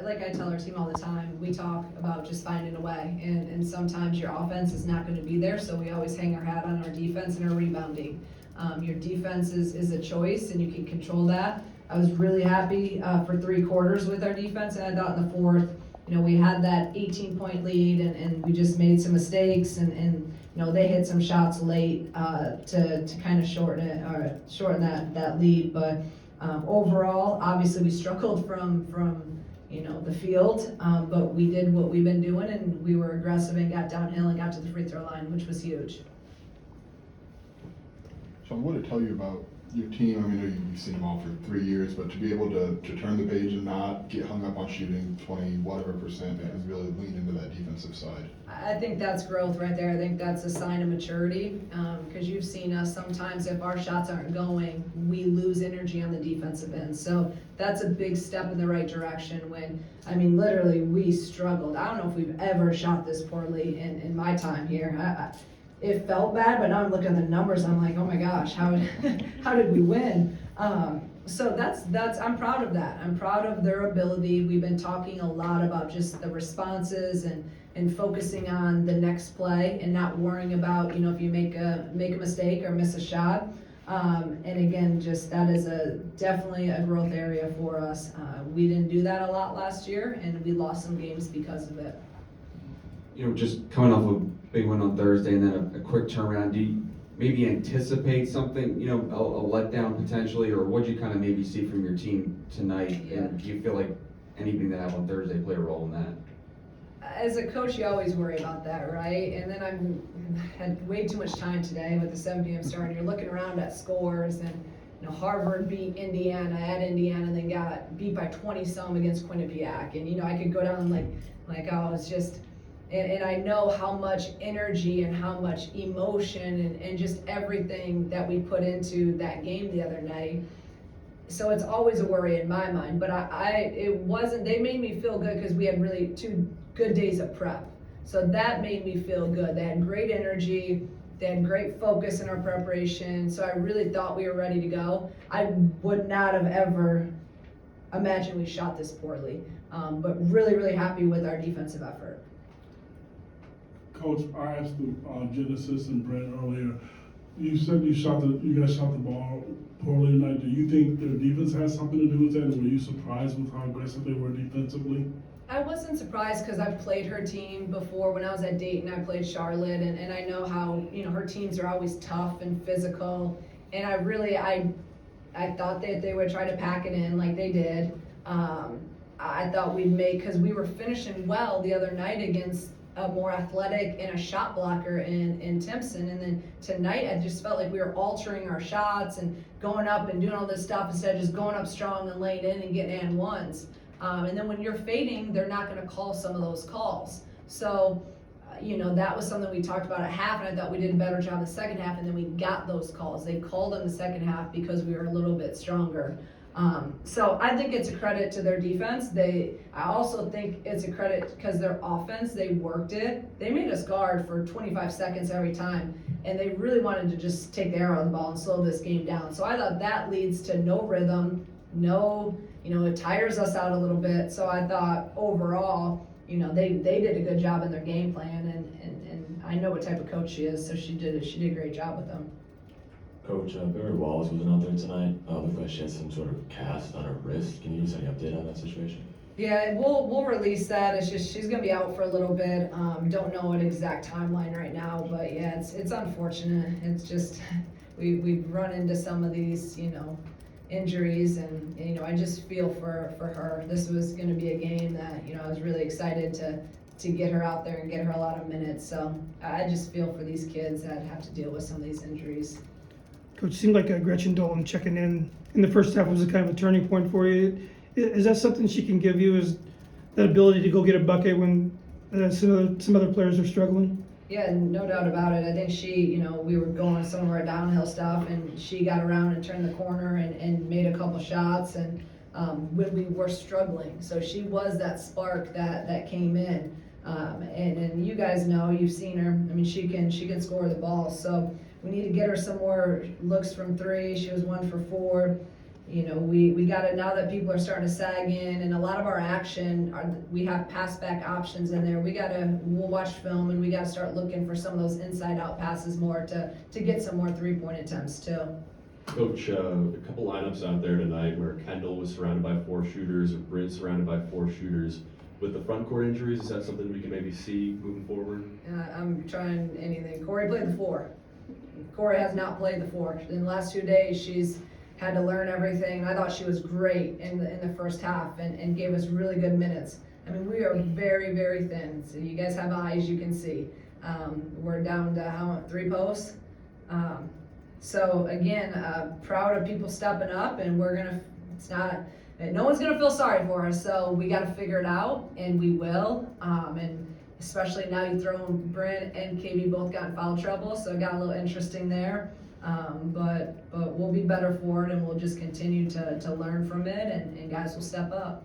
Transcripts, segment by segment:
like I tell our team all the time, we talk about just finding a way, and sometimes your offense is not gonna be there, so we always hang our hat on our defense and our rebounding. Your defense is a choice, and you can control that. I was really happy for 3 quarters with our defense, and I thought in the fourth, we had that 18-point lead, and we just made some mistakes, and they hit some shots late to kind of shorten that lead. But overall, obviously, we struggled from the field, but we did what we've been doing, and we were aggressive and got downhill and got to the free throw line, which was huge. So what did it tell you about your team? I mean, I know you've seen them all for 3 years, but to be able to turn the page and not get hung up on shooting 20% and really lean into that defensive side. I think that's growth right there. I think that's a sign of maturity, because you've seen us sometimes, if our shots aren't going, we lose energy on the defensive end. So that's a big step in the right direction when, literally we struggled. I don't know if we've ever shot this poorly in my time here. It felt bad, but now I'm looking at the numbers, I'm like, oh my gosh, how did we win? So I'm proud of that. I'm proud of their ability. We've been talking a lot about just the responses and focusing on the next play and not worrying about, if you make a mistake or miss a shot. And again, just that is definitely a growth area for us. We didn't do that a lot last year, and we lost some games because of it. Just coming off a big win on Thursday and then a quick turnaround, do you maybe anticipate something, a letdown potentially, or what did you kind of maybe see from your team tonight? Yeah. And do you feel like anything that happened on Thursday played a role in that? As a coach, you always worry about that, right? And then I had way too much time today with the 7 p.m. start, and you're looking around at scores, and Harvard beat Indiana at Indiana, and then got beat by 20-some against Quinnipiac, and I could go down like oh, it's just. And I know how much energy and how much emotion and just everything that we put into that game the other night. So it's always a worry in my mind, but they made me feel good because we had really 2 good days of prep. So that made me feel good. They had great energy, they had great focus in our preparation, so I really thought we were ready to go. I would not have ever imagined we shot this poorly, but really, really happy with our defensive effort. Coach, I asked Genesis and Brent earlier. You said you guys shot the ball poorly tonight. Do you think their defense has something to do with that? And were you surprised with how aggressive they were defensively? I wasn't surprised because I've played her team before. When I was at Dayton, I played Charlotte, and I know how her teams are always tough and physical. And I thought that they would try to pack it in like they did. I thought we'd because we were finishing well the other night against a more athletic and a shot blocker in Timpson, and then tonight I just felt like we were altering our shots and going up and doing all this stuff instead of just going up strong and laying in and getting and ones. And then when you're fading, they're not going to call some of those calls. So that was something we talked about at half, and I thought we did a better job the second half, and then we got those calls. They called them the second half because we were a little bit stronger. So I think it's a credit to their defense. I also think it's a credit because their offense, they worked it. They made us guard for 25 seconds every time, and they really wanted to just take the air out of the ball and slow this game down. So I thought that leads to no rhythm, it tires us out a little bit. So I thought overall, they did a good job in their game plan, and I know what type of coach she is, so she did a great job with them. Coach, Barry Wallace wasn't out there tonight. Looked like she had some sort of cast on her wrist. Can you give us any update on that situation? Yeah, we'll release that. It's just she's gonna be out for a little bit. Don't know an exact timeline right now, but yeah, it's unfortunate. It's just we've run into some of these injuries, and I just feel for her. This was gonna be a game that I was really excited to get her out there and get her a lot of minutes. So I just feel for these kids that have to deal with some of these injuries. Coach, it seemed like Gretchen Dolan checking in the first half was a kind of a turning point for you. Is that something she can give you, is that ability to go get a bucket when some other players are struggling? Yeah, no doubt about it. I think she, we were going some of our downhill stuff, and she got around and turned the corner and made a couple shots, and when we were struggling. So she was that spark that came in. And you guys know, you've seen her. She can score the ball. So we need to get her some more looks from 3. She was 1 for 4. You know, we gotta, now that people are starting to sag in and a lot of our action, we have pass back options in there. We'll watch film and we gotta start looking for some of those inside out passes more to get some more 3-point attempts too. Coach, a couple lineups out there tonight where Kendall was surrounded by 4 shooters, or Bryn surrounded by 4 shooters. With the front court injuries, is that something we can maybe see moving forward? I'm trying anything. Corey played the 4. Corey has not played the 4. In the last 2 days, she's had to learn everything. I thought she was great in the first half and gave us really good minutes. I mean, we are very, very thin. So you guys have eyes, you can see. We're down to 3 posts. So again, proud of people stepping up, and no one's gonna feel sorry for us, so we gotta figure it out, and we will. And especially now you throw in Bryn and KB both got in foul trouble, so it got a little interesting there. But we'll be better for it, and we'll just continue to learn from it, and guys will step up.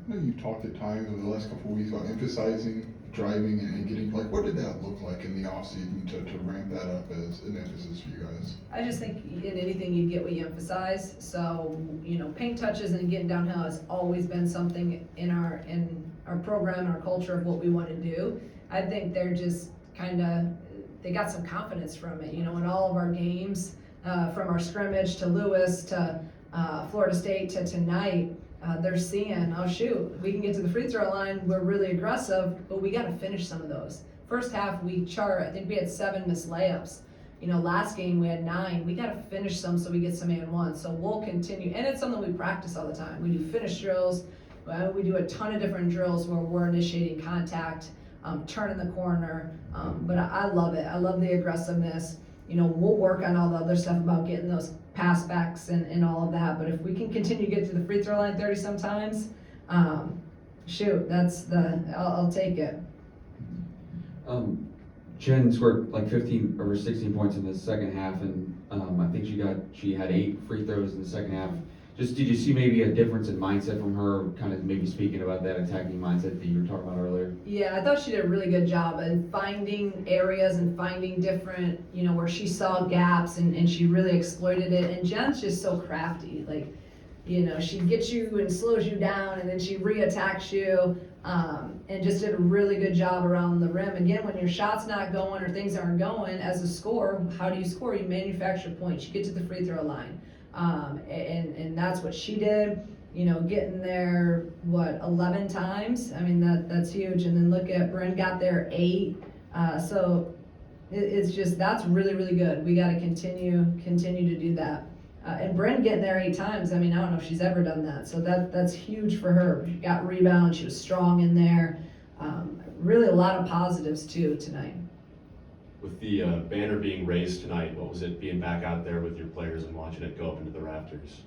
I know you talked at times over the last couple of weeks about emphasizing driving and getting, like, what did that look like in the offseason to ramp that up as an emphasis for you guys? I just think in anything you get what you emphasize. So, you know, paint touches and getting downhill has always been something in our program, our culture of what we want to do. I think they're just they got some confidence from it, you know, in all of our games, from our scrimmage to Lewis to Florida State to tonight. They're seeing, oh shoot, we can get to the free throw line, we're really aggressive, but we gotta finish some of those. First half, I think we had 7 missed layups. You know, last game we had 9. We gotta finish some so we get some and one. So we'll continue, and it's something we practice all the time. We do finish drills, we do a ton of different drills where we're initiating contact, turning the corner, but I love it. I love the aggressiveness. You know, we'll work on all the other stuff about getting those pass backs and all of that, but if we can continue to get to the free throw line 30 sometimes, shoot, I'll take it. Jen scored like 15 over 16 points in the second half, and I think she had 8 free throws in the second half. Just, did you see maybe a difference in mindset from her, kind of maybe speaking about that attacking mindset that you were talking about earlier? Yeah, I thought she did a really good job in finding areas and finding different, you know, where she saw gaps and she really exploited it. And Jen's just so crafty. Like, you know, she gets you and slows you down, and then she re-attacks you, and just did a really good job around the rim. Again, when your shot's not going or things aren't going, as a scorer, how do you score? You manufacture points. You get to the free throw line. And that's what she did, you know, getting there, 11 times? I mean, that's huge. And then look at Bryn got there 8. So it's just, that's really, really good. We got to continue to do that. And Bryn getting there 8 times, I mean, I don't know if she's ever done that. So that's huge for her. She got rebounds, she was strong in there. Really a lot of positives too tonight. With the banner being raised tonight, what was it being back out there with your players and watching it go up into the rafters?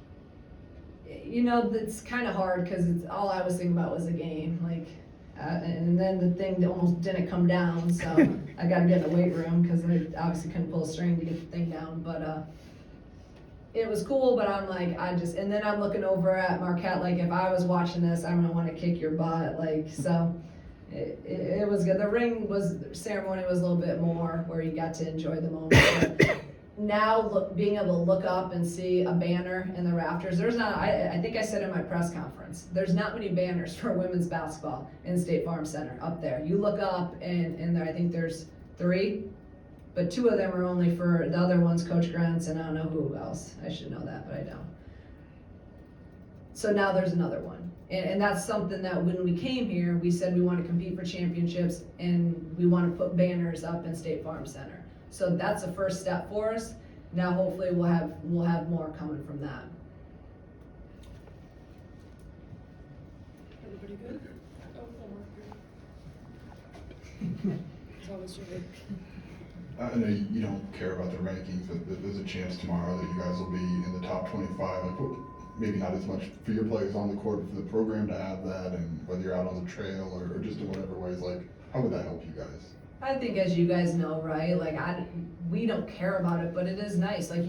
You know, it's kind of hard because it's all I was thinking about was the game. Like, and then the thing that almost didn't come down, so I got to get in the weight room because I obviously couldn't pull a string to get the thing down. But it was cool, but I'm like, and then I'm looking over at Marquette, like, if I was watching this, I'm going to want to kick your butt. Like, so it was good. The ring ceremony was a little bit more where you got to enjoy the moment. But now being able to look up and see a banner in the rafters, I think I said in my press conference, there's not many banners for women's basketball in State Farm Center up there. You look up and there, I think there's 3, but 2 of them are only for, the other one's Coach Grants, and I don't know who else. I should know that, but I don't. So now there's another one. And that's something that when we came here, we said we want to compete for championships and we want to put banners up in State Farm Center. So that's the first step for us. Now hopefully we'll have more coming from that. Everybody good? It's always your I know you don't care about the rankings, but there's a chance tomorrow that you guys will be in the top 25. Like, maybe not as much for your players on the court, but for the program to have that, and whether you're out on the trail or just in whatever ways, like, how would that help you guys? I think, as you guys know, right, like we don't care about it, but it is nice. Like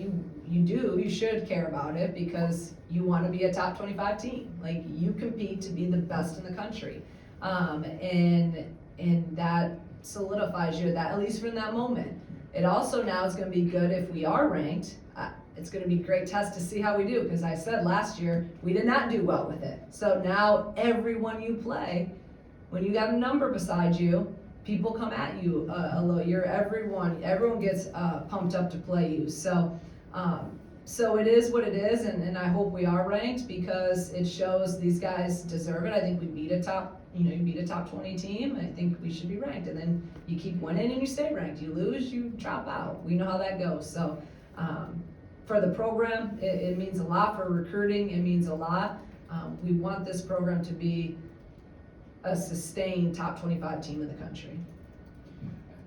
you should care about it because you want to be a top 25 team. Like, you compete to be the best in the country. And that solidifies you, that at least from that moment. It also now is going to be good if we are ranked. it's gonna be a great test to see how we do, because I said last year, we did not do well with it. So now everyone you play, when you got a number beside you, people come at you a little. Everyone gets pumped up to play you. So it is what it is, and I hope we are ranked because it shows these guys deserve it. I think we beat a top 20 team. I think we should be ranked, and then you keep winning and you stay ranked. You lose, you drop out. We know how that goes. So for the program, it means a lot. For recruiting, it means a lot. We want this program to be a sustained top 25 team in the country.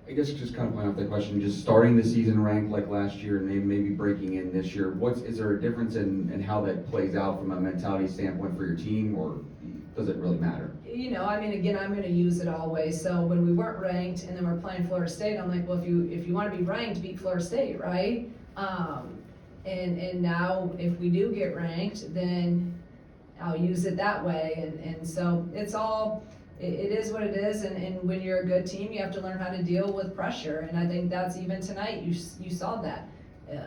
I guess just kind of playing off that question, just starting the season ranked like last year and maybe breaking in this year, is there a difference in how that plays out from a mentality standpoint for your team, or does it really matter? Again, I'm going to use it always. So when we weren't ranked and then we're playing Florida State, I'm like, well, if you want to be ranked, beat Florida State, right? And now if we do get ranked, then I'll use it that way. And so it's all, it is what it is. And when you're a good team, you have to learn how to deal with pressure. And I think that's even tonight, you saw that.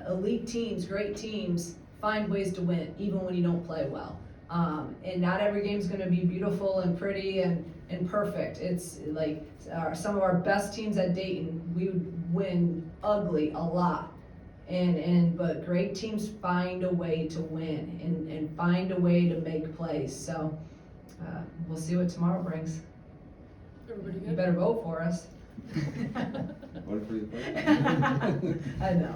Elite teams, great teams, find ways to win, even when you don't play well. And not every game's going to be beautiful and pretty and perfect. It's like some of our best teams at Dayton, we would win ugly a lot. But great teams find a way to win and find a way to make plays. So we'll see what tomorrow brings. Everybody You good? better vote for us. Vote for you. I know.